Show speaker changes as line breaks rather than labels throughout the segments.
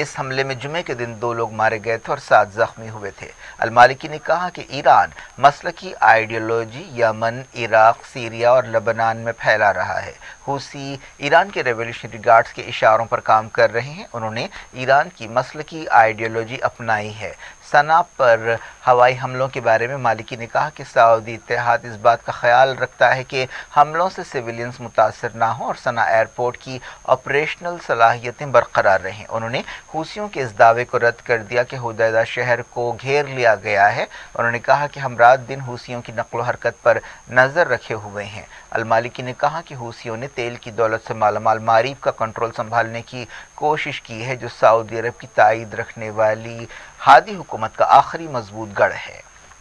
اس حملے میں جمعے کے دن 2 لوگ مارے گئے تھے اور 7 زخمی ہوئے تھے۔ المالکی نے کہا کہ ایران مسلکی آئیڈیالوجی یمن، عراق، سیریا اور لبنان میں پھیلا رہا ہے۔ حوثی ایران کے ریولیوشنری گارڈز کے اشاروں پر کام کر رہے ہیں۔ انہوں نے ایران کی مسلکی آئیڈیالوجی اپنائی ہے۔ صنعاء پر ہوائی حملوں کے بارے میں مالکی نے کہا کہ سعودی اتحاد اس بات کا خیال رکھتا ہے کہ حملوں سے سویلینز متاثر نہ ہوں اور صنعاء ایئرپورٹ کی آپریشنل صلاحیتیں برقرار رہیں۔ انہوں نے حوثیوں کے اس دعوے کو رد کر دیا کہ حدیدہ شہر کو گھیر لیا گیا ہے۔ انہوں نے کہا کہ ہم رات دن حوثیوں کی نقل و حرکت پر نظر رکھے ہوئے ہیں۔ المالکی نے کہا کہ حوثیوں نے تیل کی دولت سے مالا مال معریب کا کنٹرول سنبھالنے کی کوشش کی ہے، جو سعودی عرب کی تائید رکھنے والی ہادی حکومت کا آخری مضبوط گڑھ ہے۔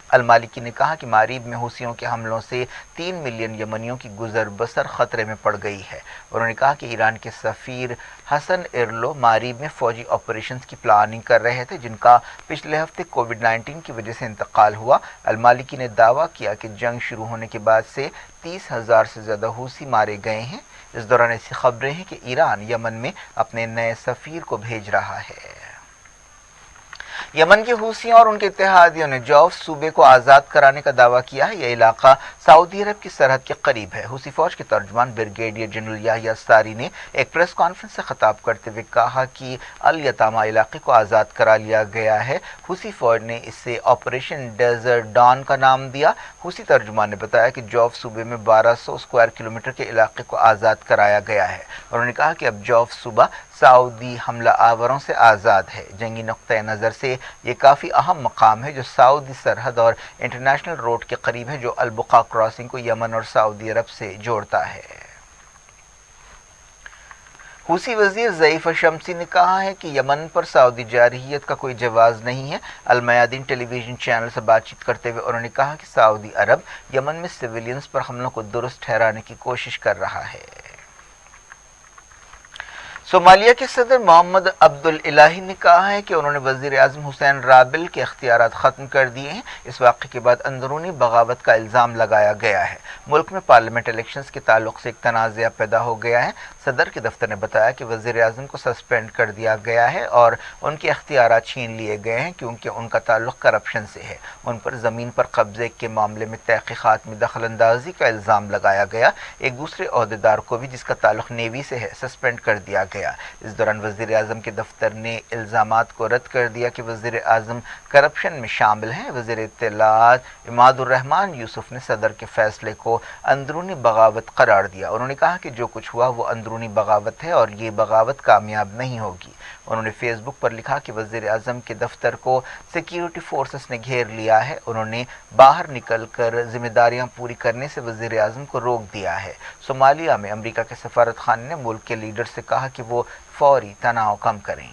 المالکی نے کہا کہ معریب میں حوثیوں کے حملوں سے 3 ملین یمنیوں کی گزر بسر خطرے میں پڑ گئی ہے۔ انہوں نے کہا کہ ایران کے سفیر حسن ارلو معریب میں فوجی آپریشنز کی پلاننگ کر رہے تھے، جن کا پچھلے ہفتے کووڈ-19 کی وجہ سے انتقال ہوا۔ المالکی نے دعویٰ کیا کہ جنگ شروع ہونے کے بعد سے 30,000 سے زیادہ حوثی مارے گئے ہیں۔ اس دوران ایسی خبریں ہیں کہ ایران یمن میں اپنے نئے سفیر کو بھیج رہا ہے۔ یمن کے حوثیوں اور ان کے اتحادیوں نے جوف صوبے کو آزاد کرانے کا دعویٰ کیا ہے۔ یہ علاقہ سعودی عرب کی سرحد کے قریب ہے۔ حوثی فوج کے ترجمان بریگیڈیئر جنرل یحییٰ الساری نے ایک پریس کانفرنس سے خطاب کرتے ہوئے کہا کہ الیتامہ علاقے کو آزاد کرا لیا گیا ہے۔ حوثی فوج نے اسے آپریشن ڈیزرٹ ڈان کا نام دیا۔ حوثی ترجمان نے بتایا کہ جوف صوبے میں 1200 اسکوائر کلومیٹر کے علاقے کو آزاد کرایا گیا ہے۔ انہوں نے کہا کہ اب جوف صوبہ سعودی حملہ آوروں سے آزاد ہے۔ جنگی نقطۂ نظر سے یہ کافی اہم مقام ہے جو سعودی سرحد اور انٹرنیشنل روڈ کے قریب ہے، جو البقاع کراسنگ کو یمن اور سعودی عرب سے جوڑتا ہے۔ حوثی وزیر ضعیف شمسی نے کہا ہے کہ یمن پر سعودی جارحیت کا کوئی جواز نہیں ہے۔ المیادین ٹیلی ویژن چینل سے بات چیت کرتے ہوئے انہوں نے کہا کہ سعودی عرب یمن میں سویلینز پر حملوں کو درست ٹھہرانے کی کوشش کر رہا ہے۔ صومالیہ کے صدر محمد عبداللہی نے کہا ہے کہ انہوں نے وزیر اعظم حسین رابل کے اختیارات ختم کر دیے ہیں۔ اس واقعے کے بعد اندرونی بغاوت کا الزام لگایا گیا ہے۔ ملک میں پارلیمنٹ الیکشنز کے تعلق سے ایک تنازعہ پیدا ہو گیا ہے۔ صدر کے دفتر نے بتایا کہ وزیر اعظم کو سسپینڈ کر دیا گیا ہے اور ان کے اختیارات چھین لیے گئے ہیں کیونکہ ان کا تعلق کرپشن سے ہے۔ ان پر زمین پر قبضے کے معاملے میں تحقیقات میں دخل اندازی کا الزام لگایا گیا۔ ایک دوسرے عہدیدار کو بھی، جس کا تعلق نیوی سے ہے، سسپینڈ کر دیا گیا۔ اس دوران وزیر اعظم کے دفتر نے الزامات کو رد کر دیا کہ وزیر اعظم کرپشن میں شامل ہیں۔ وزیر اطلاعات عماد الرحمان یوسف نے صدر کے فیصلے کو اندرونی بغاوت قرار دیا۔ انہوں نے کہا کہ جو کچھ ہوا وہ اندرونی بغاوت ہے اور یہ بغاوت کامیاب نہیں ہوگی۔ انہوں نے فیس بک پر لکھا کہ وزیر اعظم کے دفتر کو سیکیورٹی فورسز نے گھیر لیا ہے۔ انہوں نے باہر نکل کر ذمہ داریاں پوری کرنے سے وزیر اعظم کو روک دیا ہے۔ صومالیہ میں امریکہ کے سفارت خانے نے ملک کے لیڈر سے کہا کہ وہ فوری تناؤ کم کریں۔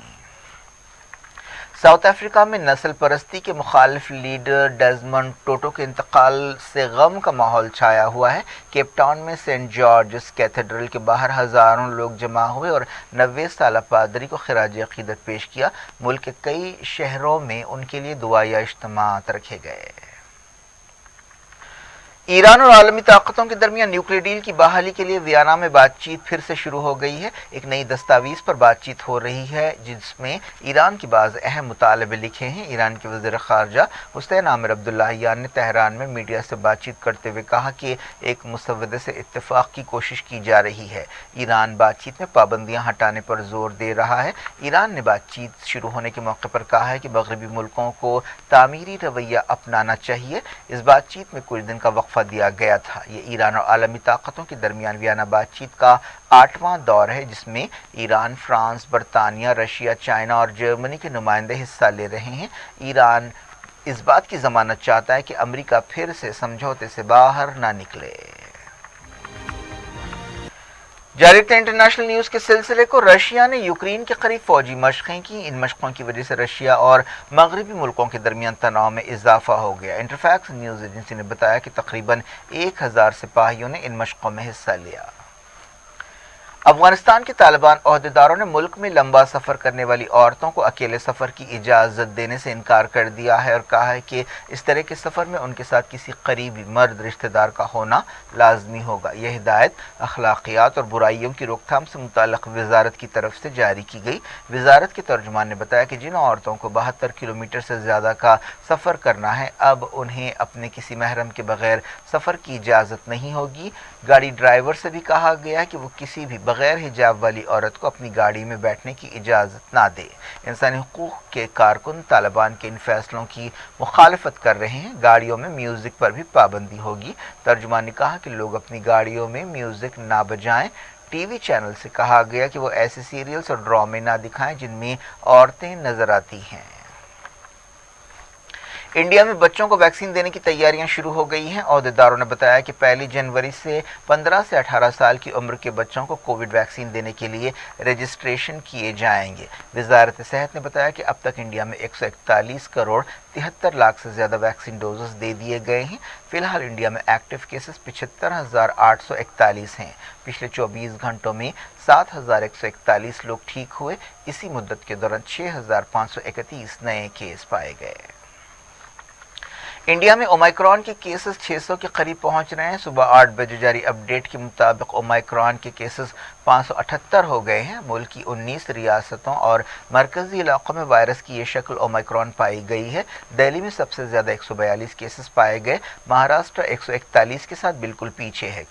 ساؤتھ افریقہ میں نسل پرستی کے مخالف لیڈر ڈیزمنڈ ٹوٹو کے انتقال سے غم کا ماحول چھایا ہوا ہے۔ کیپ ٹاؤن میں سینٹ جارجز کیتھیڈرل کے باہر ہزاروں لوگ جمع ہوئے اور 90 سالہ پادری کو خراج عقیدت پیش کیا۔ ملک کے کئی شہروں میں ان کے لیے دعائیہ اجتماعات رکھے گئے۔ ایران اور عالمی طاقتوں کے درمیان نیوکلیئر ڈیل کی بحالی کے لیے ویانا میں بات چیت پھر سے شروع ہو گئی ہے۔ ایک نئی دستاویز پر بات چیت ہو رہی ہے جس میں ایران کی بعض اہم مطالبے لکھے ہیں۔ ایران کے وزیر خارجہ حسین عامر عبداللہیان نے تہران میں میڈیا سے بات چیت کرتے ہوئے کہا کہ ایک مسودے سے اتفاق کی کوشش کی جا رہی ہے۔ ایران بات چیت میں پابندیاں ہٹانے پر زور دے رہا ہے۔ ایران نے بات چیت شروع ہونے کے موقع پر کہا ہے کہ مغربی ملکوں کو تعمیری رویہ اپنانا چاہیے۔ اس بات چیت میں کچھ دن کا وقفہ دیا گیا تھا۔ یہ ایران اور عالمی طاقتوں کے درمیان ویانا بات چیت کا 8واں دور ہے جس میں ایران، فرانس، برطانیہ، رشیا، چائنا اور جرمنی کے نمائندے حصہ لے رہے ہیں۔ ایران اس بات کی ضمانت چاہتا ہے کہ امریکہ پھر سے سمجھوتے سے باہر نہ نکلے۔ جاری رکھتے ہیں انٹرنیشنل نیوز کے سلسلے کو۔ رشیا نے یوکرین کے قریب فوجی مشقیں کی۔ ان مشقوں کی وجہ سے رشیا اور مغربی ملکوں کے درمیان تناؤ میں اضافہ ہو گیا۔ انٹرفیکس نیوز ایجنسی نے بتایا کہ تقریباً 1000 سپاہیوں نے ان مشقوں میں حصہ لیا۔ افغانستان کے طالبان عہدیداروں نے ملک میں لمبا سفر کرنے والی عورتوں کو اکیلے سفر کی اجازت دینے سے انکار کر دیا ہے اور کہا ہے کہ اس طرح کے سفر میں ان کے ساتھ کسی قریبی مرد رشتہ دار کا ہونا لازمی ہوگا۔ یہ ہدایت اخلاقیات اور برائیوں کی روک تھام سے متعلق وزارت کی طرف سے جاری کی گئی۔ وزارت کے ترجمان نے بتایا کہ جن عورتوں کو 72 کلومیٹر سے زیادہ کا سفر کرنا ہے اب انہیں اپنے کسی محرم کے بغیر سفر کی اجازت نہیں ہوگی۔ گاڑی ڈرائیور سے بھی کہا گیا ہے کہ وہ کسی بھی بغیر حجاب والی عورت کو اپنی گاڑی میں بیٹھنے کی اجازت نہ دے۔ انسانی حقوق کے کارکن طالبان کے ان فیصلوں کی مخالفت کر رہے ہیں۔ گاڑیوں میں میوزک پر بھی پابندی ہوگی۔ ترجمان نے کہا کہ لوگ اپنی گاڑیوں میں میوزک نہ بجائیں۔ ٹی وی چینل سے کہا گیا کہ وہ ایسے سیریلز اور ڈرامے نہ دکھائیں جن میں عورتیں نظر آتی ہیں۔ انڈیا میں بچوں کو ویکسین دینے کی تیاریاں شروع ہو گئی ہیں۔ عہدیداروں نے بتایا کہ 1 جنوری سے 15 سے 18 سال کی عمر کے بچوں کو کووڈ ویکسین دینے کے لیے رجسٹریشن کیے جائیں گے۔ وزارت صحت نے بتایا کہ اب تک انڈیا میں 141 کروڑ 73 لاکھ سے زیادہ ویکسین ڈوزز دے دیے گئے ہیں۔ فی الحال انڈیا میں ایکٹیو کیسز 75,841 ہیں۔ پچھلے 24 گھنٹوں میں 7,141 لوگ ٹھیک ہوئے۔ اسی مدت کے دوران 6,531 نئے کیس پائے گئے۔ انڈیا میں اومائیکرون کے کیسز 600 کے قریب پہنچ رہے ہیں۔ صبح 8 بجے جاری اپ ڈیٹ کے مطابق اومائیکرون کے کیسز 578 ہو گئے ہیں۔ ملک کی 19 ریاستوں اور مرکزی علاقوں میں وائرس کی یہ شکل اومائیکرون پائی گئی ہے۔ دہلی میں سب سے زیادہ 142 کیسز پائے گئے۔ مہاراشٹر 141 کے ساتھ بالکل پیچھے ہے۔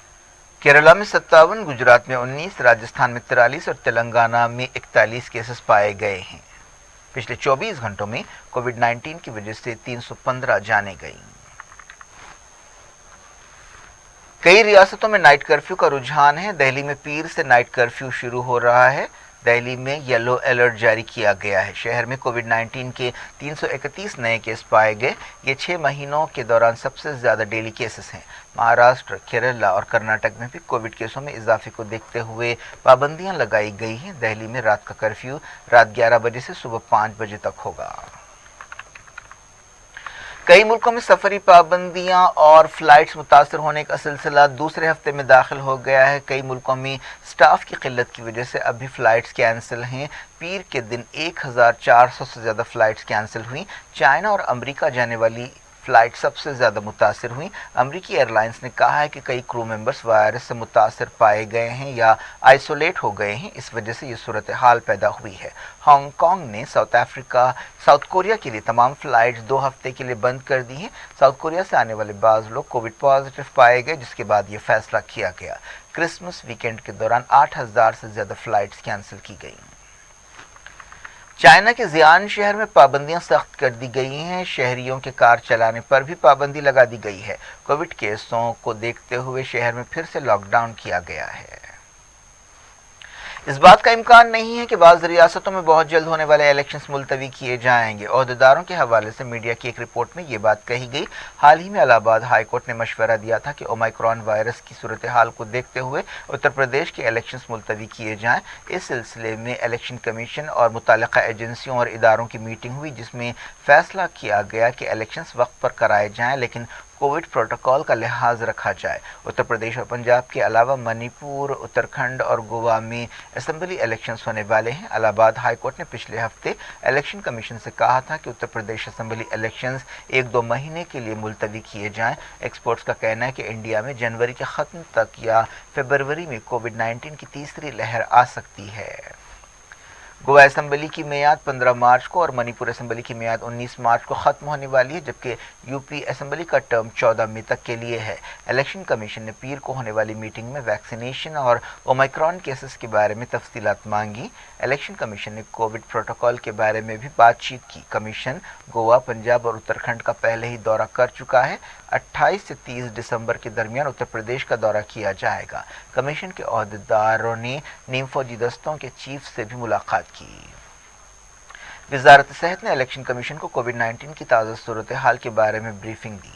کیرالہ میں 57، گجرات میں 19، راجستھان میں 43 اور تلنگانہ میں 41 کیسز پائے گئے ہیں۔ پچھلے 24 گھنٹوں میں کووڈ 19 کی وجہ سے 315 جانیں گئیں۔ کئی ریاستوں میں نائٹ کرفیو کا رجحان ہے۔ دہلی میں پیر سے نائٹ کرفیو شروع ہو رہا ہے۔ دہلی میں یلو الرٹ جاری کیا گیا ہے۔ شہر میں کووڈ 19 کے 331 نئے کیس پائے گئے۔ یہ 6 مہینوں کے دوران سب سے زیادہ ڈیلی کیسز ہیں۔ مہاراشٹر، کیرالہ اور کرناٹک میں بھی کووڈ کیسوں میں اضافے کو دیکھتے ہوئے پابندیاں لگائی گئی ہیں۔ دہلی میں رات کا کرفیو رات 11 بجے سے صبح 5 بجے تک ہوگا۔ کئی ملکوں میں سفری پابندیاں اور فلائٹس متاثر ہونے کا سلسلہ دوسرے ہفتے میں داخل ہو گیا ہے۔ کئی ملکوں میں سٹاف کی قلت کی وجہ سے اب بھی فلائٹس کینسل ہیں۔ پیر کے دن 1400 سے زیادہ فلائٹس کینسل ہوئیں۔ چائنا اور امریکہ جانے والی فلائٹ سب سے زیادہ متاثر ہوئیں۔ امریکی ایئر لائنز نے کہا ہے کہ کئی کرو ممبرز وائرس سے متاثر پائے گئے ہیں یا آئسولیٹ ہو گئے ہیں، اس وجہ سے یہ صورتحال پیدا ہوئی ہے۔ ہانگ کانگ نے ساؤتھ کوریا کے لیے تمام فلائٹس 2 ہفتے کے لیے بند کر دی ہیں۔ ساؤتھ کوریا سے آنے والے بعض لوگ کووڈ پازیٹیو پائے گئے، جس کے بعد یہ فیصلہ کیا گیا۔ کرسمس ویکینڈ کے دوران 8,000 سے زیادہ فلائٹس کینسل کی گئیں۔ چائنا کے زیان شہر میں پابندیاں سخت کر دی گئی ہیں۔ شہریوں کے کار چلانے پر بھی پابندی لگا دی گئی ہے۔ کووڈ کیسوں کو دیکھتے ہوئے شہر میں پھر سے لاک ڈاؤن کیا گیا ہے۔ اس بات کا امکان نہیں ہے کہ بعض ریاستوں میں بہت جلد ہونے والے الیکشنز ملتوی کیے جائیں گے۔ عہدیداروں کے حوالے سے میڈیا کی ایک رپورٹ میں یہ بات کہی گئی۔ حال ہی میں الہ آباد ہائی کورٹ نے مشورہ دیا تھا کہ اومائیکرون وائرس کی صورتحال کو دیکھتے ہوئے اتر پردیش کے الیکشنز ملتوی کیے جائیں۔ اس سلسلے میں الیکشن کمیشن اور متعلقہ ایجنسیوں اور اداروں کی میٹنگ ہوئی، جس میں فیصلہ کیا گیا کہ الیکشنز وقت پر کرائے جائیں لیکن کووڈ پروٹوکول کا لحاظ رکھا جائے۔ اتر پردیش اور پنجاب کے علاوہ منی پور، اتراکھنڈ اور گوا میں اسمبلی الیکشنز ہونے والے ہیں۔ الہ آباد ہائی کورٹ نے پچھلے ہفتے الیکشن کمیشن سے کہا تھا کہ اتر پردیش اسمبلی الیکشنز 1-2 مہینے کے لیے ملتوی کیے جائیں۔ ایکسپرٹس کا کہنا ہے کہ انڈیا میں جنوری کے ختم تک یا فروری میں کووڈ 19 کی تیسری لہر آ سکتی ہے۔ گوا اسمبلی کی میعاد 15 مارچ کو اور منی پور اسمبلی کی میعاد 19 مارچ کو ختم ہونے والی ہے، جبکہ یو پی اسمبلی کا ٹرم 14 مئی تک کے لیے ہے۔ الیکشن کمیشن نے پیر کو ہونے والی میٹنگ میں ویکسینیشن اور اومائیکرون کیسز کے بارے میں تفصیلات مانگی۔ الیکشن کمیشن نے کووڈ پروٹوکول کے بارے میں بھی بات چیت کی۔ کمیشن گوا، پنجاب اور اتراکھنڈ کا پہلے ہی دورہ کر چکا ہے۔ 28 سے 30 دسمبر کے درمیان اتر پردیش کا دورہ کیا جائے گا۔ کمیشن کے عہدیداروں نے نیم فوجی دستوں کے چیف سے بھی ملاقات کی۔ وزارت صحت نے الیکشن کمیشن کو کووڈ 19 کی تازہ صورتحال کے بارے میں بریفنگ دی۔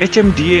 HMDA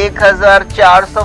1400